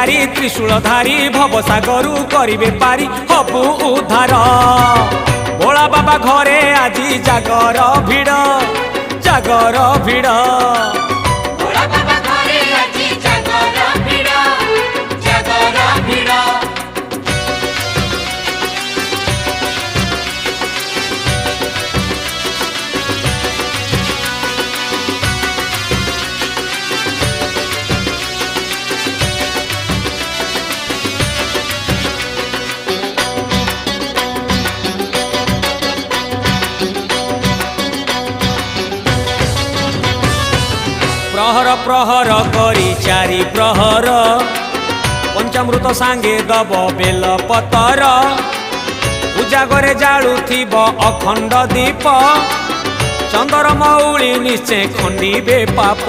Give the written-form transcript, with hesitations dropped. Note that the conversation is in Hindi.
चारी त्रिशूलधारी भवसागरु करिबे पारी हबु उद्धार। भोला बाबा घरे आजी जागर भिड़ जागर भिड़। भोला बाबा घरे आजी जागर भिड़ जागर भिड़। प्रहर प्रहर करी चारि प्रहर पंचामृत सांगे दब बेल पतर। पूजा करे जालुथिब अखंड दीप चंदर मौली निश्चय खंडिबे पाप।